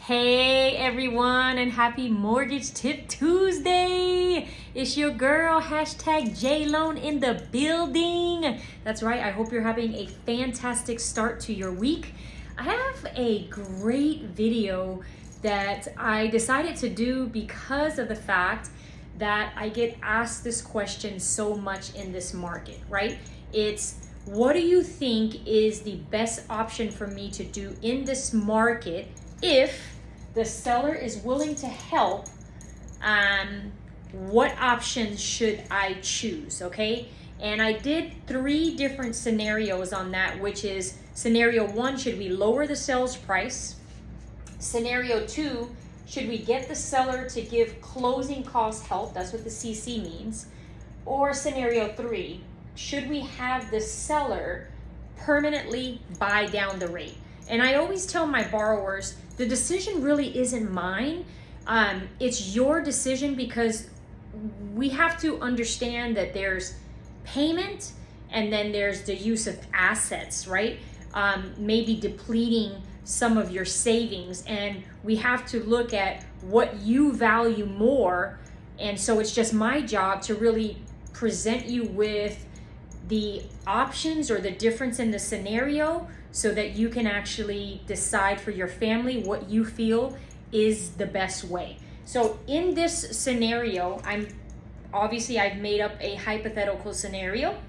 Hey everyone, and happy Mortgage Tip Tuesday. It's your girl, hashtag JLoan in the building. That's right, I hope you're having a fantastic start to your week. I have a great video that I decided to do because of the fact that I get asked this question so much in this market, right? It's, what do you think is the best option for me to do in this market if the seller is willing to help? What options should I choose? Okay, and I did 3 different scenarios on that, which is scenario 1, should we lower the sales price? Scenario 2, should we get the seller to give closing cost help? That's what the CC means. Or scenario 3, should we have the seller permanently buy down the rate? And I always tell my borrowers, the decision really isn't mine. It's your decision, because we have to understand that there's payment and then there's the use of assets, right? Maybe depleting some of your savings, and we have to look at what you value more. And so it's just my job to really present you with the options or the difference in the scenario so that you can actually decide for your family what you feel is the best way. So in this scenario, I've made up a hypothetical scenario.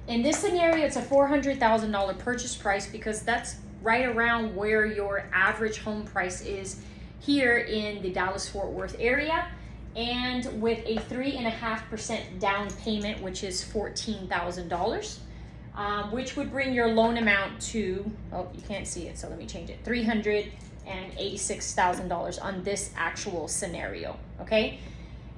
In this scenario, it's a $400,000 purchase price, because that's right around where your average home price is here in the Dallas-Fort Worth area, and with a 3.5% down payment, which is $14,000, which would bring your loan amount to, oh, you can't see it, so let me change it, $386,000 on this actual scenario, okay?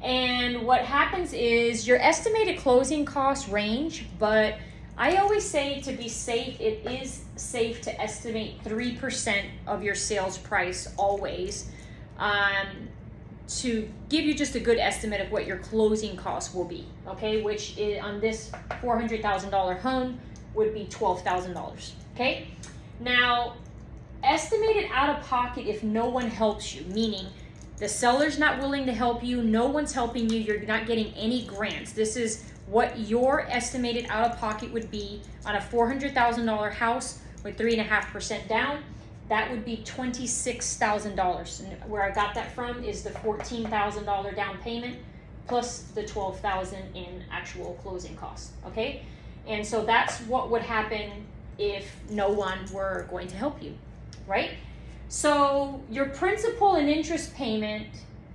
And what happens is your estimated closing costs range, but I always say, to be safe, it is safe to estimate 3% of your sales price always, to give you just a good estimate of what your closing costs will be, okay? Which is, on this $400,000 home, would be $12,000, okay? Now, estimated out of pocket if no one helps you, meaning the seller's not willing to help you, no one's helping you, you're not getting any grants. This is what your estimated out of pocket would be on a $400,000 house with 3.5% down. That would be $26,000. And where I got that from is the $14,000 down payment plus the $12,000 in actual closing costs, okay? And so that's what would happen if no one were going to help you, right? So your principal and interest payment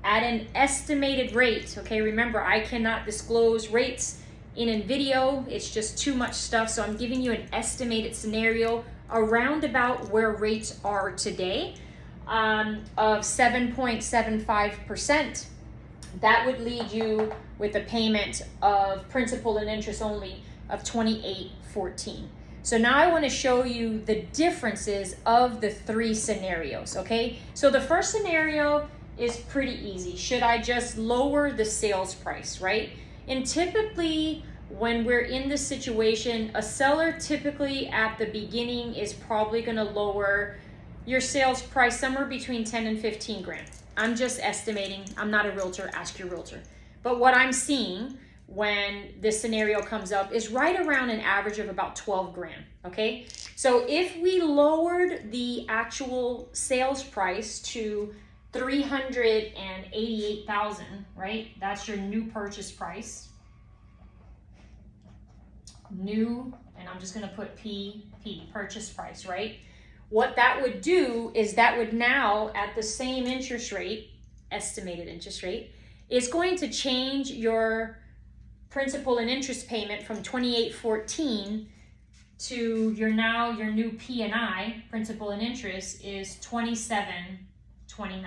at an estimated rate, okay? Remember, I cannot disclose rates in a video. It's just too much stuff. So I'm giving you an estimated scenario around about where rates are today, of 7.75%. That would lead you with a payment of principal and interest only of $2,814. So now I want to show you the differences of the 3 scenarios, okay? So the first scenario is pretty easy. Should I just lower the sales price, right? And typically, when we're in this situation, a seller typically at the beginning is probably going to lower your sales price somewhere between 10 and 15 grand. I'm just estimating. I'm not a realtor. Ask your realtor. But what I'm seeing when this scenario comes up is right around an average of about 12 grand, okay? So if we lowered the actual sales price to $388,000, right? That's your new purchase price. New, and I'm just going to put PP, purchase price, right? What that would do is that would now, at the same interest rate, estimated interest rate, is going to change your principal and interest payment from $2,814 to your new P&I, principal and interest, is $2,729.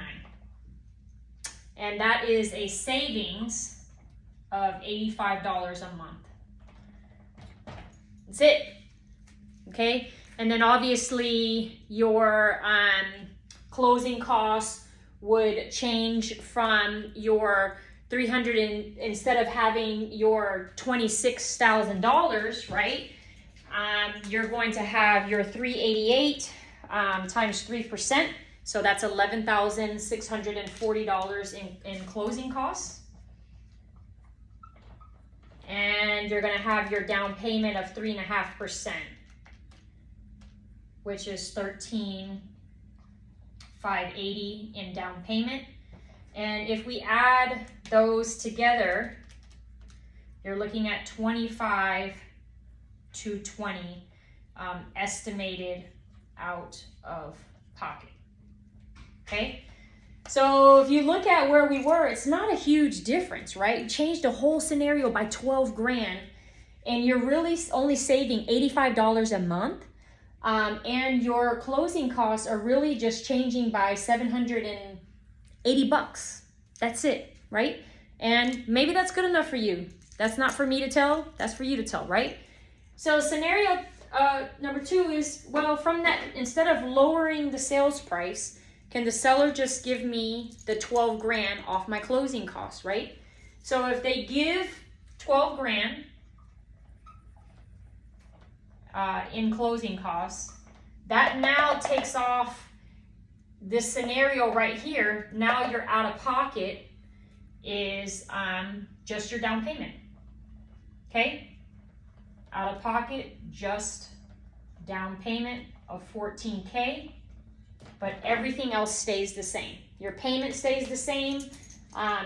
And that is a savings of $85 a month. That's it, okay? And then obviously your closing costs would change from your instead of having your $26,000, right? You're going to have your $388 times 3%, So that's $11,640 in closing costs. And you're gonna have your down payment of 3.5%, which is $13,580 in down payment. And if we add those together, you're looking at $25,220 estimated out of pocket. Okay, so if you look at where we were, it's not a huge difference, right? You changed the whole scenario by 12 grand, and you're really only saving $85 a month. And your closing costs are really just changing by $780. That's it, right? And maybe that's good enough for you. That's not for me to tell, that's for you to tell, right? So scenario number 2 is, well, from that, instead of lowering the sales price, can the seller just give me the 12 grand off my closing costs, right? So if they give 12 grand in closing costs, that now takes off this scenario right here. Now your out of pocket is just your down payment. Okay? Out of pocket, just down payment of $14K, but everything else stays the same. Your payment stays the same,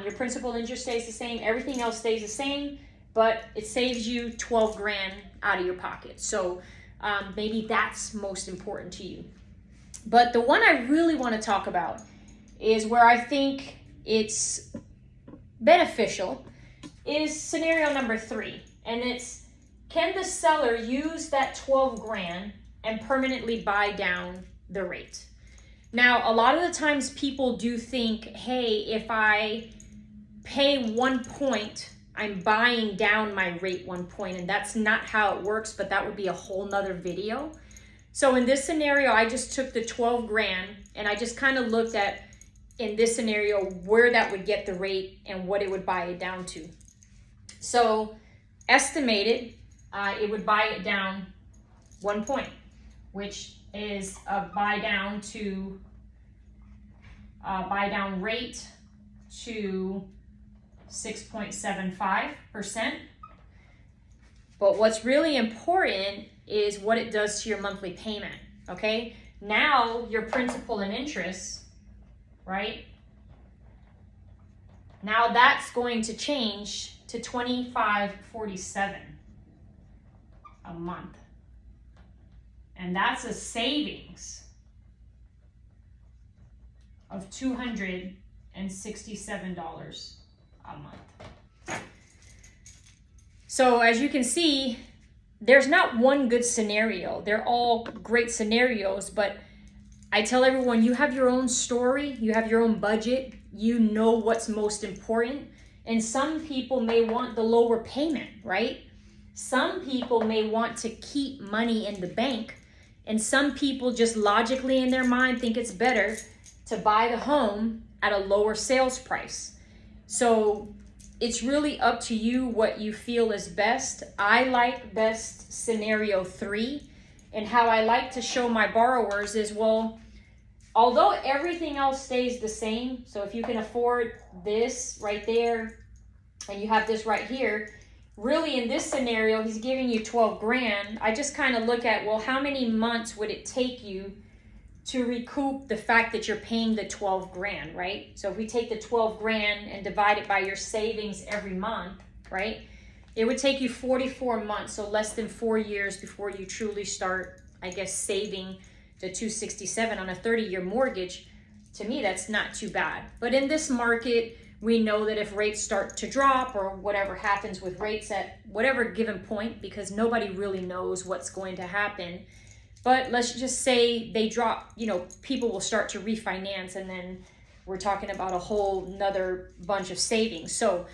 your principal interest stays the same, everything else stays the same, but it saves you 12 grand out of your pocket. So maybe that's most important to you. But the one I really want to talk about is where I think it's beneficial is scenario number 3. And it's, can the seller use that 12 grand and permanently buy down the rate? Now, a lot of the times people do think, hey, if I pay 1 point, I'm buying down my rate 1 point, and that's not how it works, but that would be a whole nother video. So in this scenario, I just took the 12 grand and I just kind of looked at, in this scenario, where that would get the rate and what it would buy it down to. So estimated, it would buy it down 1 point, which is a buy down rate to 6.75%. But what's really important is what it does to your monthly payment, okay? Now your principal and interest, right? Now that's going to change to $25.47 a month. And that's a savings of $267 a month. So as you can see, there's not one good scenario. They're all great scenarios, but I tell everyone, you have your own story, you have your own budget, you know what's most important. And some people may want the lower payment, right? Some people may want to keep money in the bank, and some people just logically in their mind think it's better to buy the home at a lower sales price. So it's really up to you what you feel is best. I like best scenario 3, and how I like to show my borrowers is, well, although everything else stays the same, so if you can afford this right there and you have this right here, really in this scenario, he's giving you 12 grand. I just kind of look at, well, how many months would it take you to recoup the fact that you're paying the 12 grand, right? So if we take the 12 grand and divide it by your savings every month, right? It would take you 44 months, so less than 4 years before you truly start, I guess, saving the $267 on a 30-year mortgage. To me, that's not too bad. But in this market, we know that if rates start to drop or whatever happens with rates at whatever given point, because nobody really knows what's going to happen. But let's just say they drop, people will start to refinance, and then we're talking about a whole nother bunch of savings. So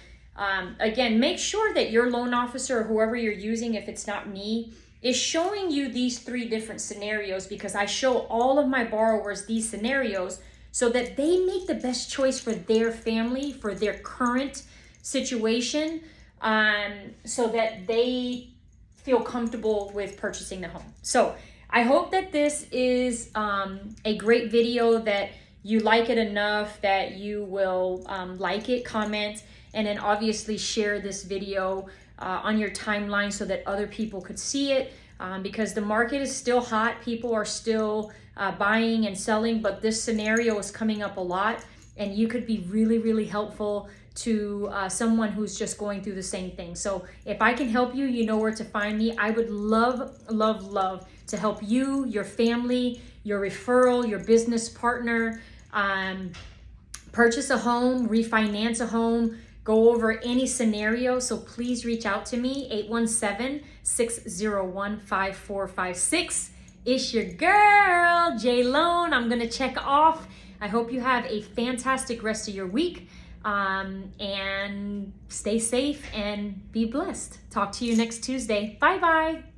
again, make sure that your loan officer or whoever you're using, if it's not me, is showing you these 3 different scenarios, because I show all of my borrowers these scenarios so that they make the best choice for their family, for their current situation, so that they feel comfortable with purchasing the home. So I hope that this is a great video, that you like it enough that you will like it, comment, and then obviously share this video on your timeline so that other people could see it, because the market is still hot. People are still buying and selling, but this scenario is coming up a lot, and you could be really, really helpful to someone who's just going through the same thing. So if I can help you, you know where to find me. I would love, love, love to help you, your family, your referral, your business partner, purchase a home, refinance a home, go over any scenario. So please reach out to me, 817-601-5456. It's your girl, JLoan. I'm gonna check off. I hope you have a fantastic rest of your week, and stay safe and be blessed. Talk to you next Tuesday. Bye-bye.